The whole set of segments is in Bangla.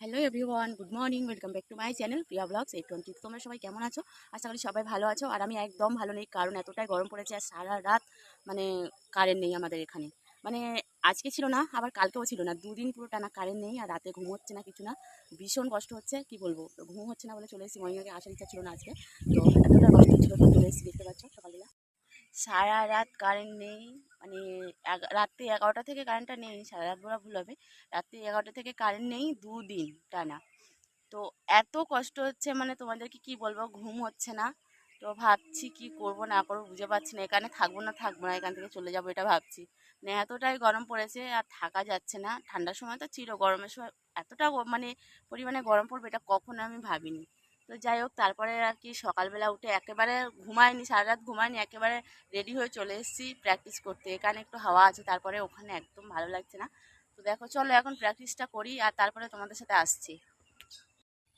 Hello everyone, good morning, welcome back to my channel Priya blogs 820। তোমরা সবাই কেমন আছো? আশা করি সবাই ভালো আছো। আর আমি একদম ভালো নেই, কারণ এতটাই গরম পড়েছে আর সারা রাত মানে কারেন্ট নেই আমাদের এখানে। মানে আজকে ছিল না, আবার কালকেও ছিল না, দুদিন পুরো টানা কারেন্ট নেই। আর রাতে ঘুম হচ্ছে না, কিছু না, ভীষণ কষ্ট হচ্ছে। কি বলবো, ঘুম হচ্ছে না বলে চলে এসেছি। মর্নিং আগে আসার ইচ্ছা ছিল না আজকে, তো এতটা কষ্ট ছিল তো চলে এসেছি। দেখতে পাচ্ছ সকালবেলা সারা রাত কারেন্ট নেই। মানে রাত্রি 11টা থেকে কারেন্টটা নেই, সারা রাত বলা ভুল হবে, রাত্রি 11টা থেকে কারেন্ট নেই দুদিন টানা। তো এত কষ্ট হচ্ছে, মানে তোমাদেরকে কি বলবো, ঘুম হচ্ছে না। তো ভাবছি কি করব না করবো বুঝে পাচ্ছি না, এখানে থাকবো না থাকবো না, এখান থেকে চলে যাবো এটা ভাবছি। মানে এতটাই গরম পড়েছে আর থাকা যাচ্ছে না। ঠান্ডার সময় তো ছিল, গরমের সময় এতটা মানে পরিমাণে গরম পড়বে এটা কখনো আমি ভাবিনি। তো যাই হোক, তারপরে আর কি সকালবেলা উঠে একেবারে ঘুমায়নি, সারা রাত ঘুমায়নি, একেবারে রেডি হয়ে চলে এসেছি প্র্যাকটিস করতে। এখানে একটু হাওয়া আছে, তারপরে ওখানে একদম ভালো লাগছে না। তো দেখো চলো এখন প্র্যাকটিসটা করি আর তারপরে তোমাদের সাথে আসছি।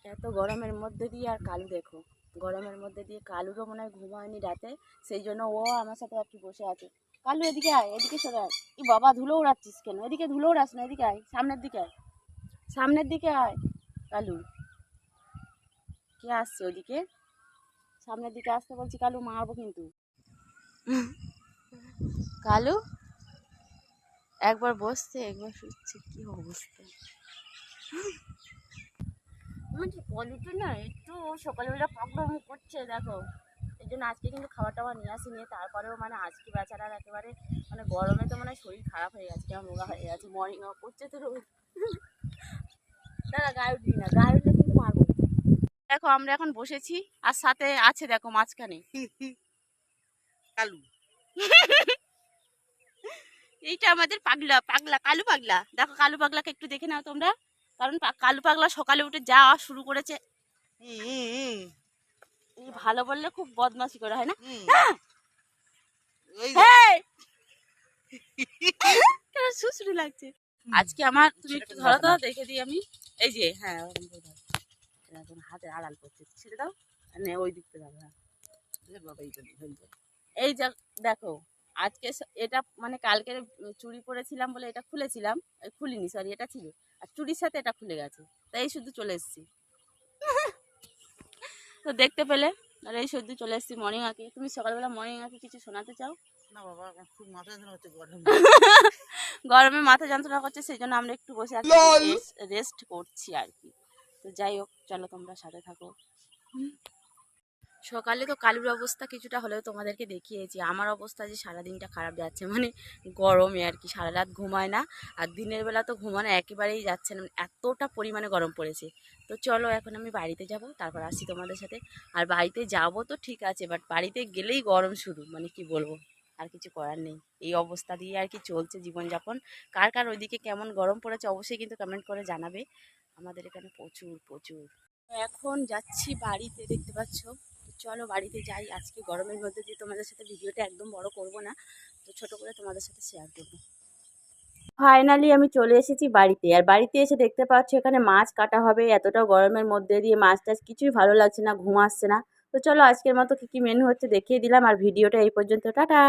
এত গরমের মধ্যে দিয়ে আর কালু দেখো, গরমের মধ্যে দিয়ে কালুরও মনে হয় ঘুম হয়নি রাতে, সেই জন্য ও আমার সাথে আর কি বসে আছে। কালু এদিকে আয়, এদিকে সরে আয়। ই বাবা, ধুলো উড়াচ্ছিস কেন? এদিকে ধুলো উড়াস না, এদিকে আয়, সামনের দিকে আয়, সামনের দিকে আয়। কালু, কে আসছে ওদিকে? সামনের দিকে আসতে বলছি কালু, মারবো কিন্তু। কালু একবার বসছে একবার শুচ্ছে, কি অবস্থা। আমাদের কলিতে না একটু সকালবেলা প্রবলেম করছে দেখো, এই জন্য আজকে কিন্তু খাবার টাবার নিয়ে আসিনি। তারপরেও মানে আজকে বেচারার একেবারে মানে গরমে তো মানে শরীর খারাপ হয়ে গেছে, কেমন রোগা হয়ে গেছে, মর্নিং ওয়াক করছে তো রোজ। দাদা গায়ে উঠবি না, গায়ে উঠলে কিন্তু মারবো। দেখো আমরা এখন বসেছি আর সাথে আছে দেখো মাঝখানে কালু। এইটা আমাদের পাগলা পাগলা কালু পাগলা। দেখো কালু পাগলাকে একটু দেখে নাও তোমরা, কারণ কালু পাগলা সকালে উঠে যাওয়া শুরু করেছে। ভালো বললে খুব বদমাশি করে, হয় না? সুসুরি লাগছে আজকে আমার। তুমি একটু ধরো তো, দেখে দিই আমি। এই যে হ্যাঁ, এখন হাতের আড়াল করছে, ছেড়ে দাও। মানে ওই দিকতে যাবে। এই যে দেখো, আজকে এটা মানে কালকে চুড়ি পরেছিলাম বলে এটা খুলেছিলাম, খুলিনি সরি, এটা ছিল, আর চুড়ির সাথে এটা খুলে গেছে, তাই শুধু চলে এসেছি। তো দেখতে পেলে, আর এই শুধু চলে এসেছি মর্নিং ওয়াকে। তুমি সকালবেলা মর্নিং ওয়াকে কিছু শোনাতে চাও? না বাবা, খুব মাথা যন্ত্রণা হচ্ছে গরমে। গরমে মাথা যন্ত্রণা করছে, সেই জন্য আমরা একটু বসে আছি, রেস্ট করছি আর কি। তো যাই হোক, চলো তোমরা সাথে থাকো। সকালে তো কালুর অবস্থা কিছুটা হলেও তোমাদেরকে দেখিয়েছি। আমার অবস্থা যে সারাদিনটা খারাপ যাচ্ছে, মানে গরমে আর কি, সারা রাত ঘুমায় না। আর দিনের বেলা তো ঘুমানো একেবারেই যাচ্ছে না, এতটা পরিমাণে গরম পড়েছে। তো চলো এখন আমি বাড়িতে যাব, তারপর আসি তোমাদের সাথে। আর বাড়িতে যাব তো ঠিক আছে, বাট বাড়িতে গেলেই গরম শুরু, মানে কি বলবো, আর কিছু করার নেই। এই অবস্থা দিয়ে আর কি চলছে জীবনযাপন। কার কার ওইদিকে কেমন গরম পড়েছে অবশ্যই কিন্তু কমেন্ট করে জানাবে। আমাদের এখানে প্রচুর প্রচুর। এখন যাচ্ছি বাড়িতে, দেখতে পাচ্ছ। চলো বাড়িতে যাই। আজকে গরমের মধ্যে দিয়ে তোমাদের সাথে ভিডিওটা একদম বড় করব না, তো ছোট করে তোমাদের সাথে শেয়ার করব। ফাইনালি আমি চলে এসেছি বাড়িতে। আর বাড়িতে এসে দেখতে পাচ্ছ এখানে মাছ কাটা হবে। এতটা গরমের মধ্যে দিয়ে মাছ টাছ কিছুই ভালো লাগছে না, ঘুম আসছে না। তো চলো আজকের মতো কী কী মেনু হচ্ছে দেখিয়ে দিলাম, আর ভিডিওটা এই পর্যন্ত, টাটা।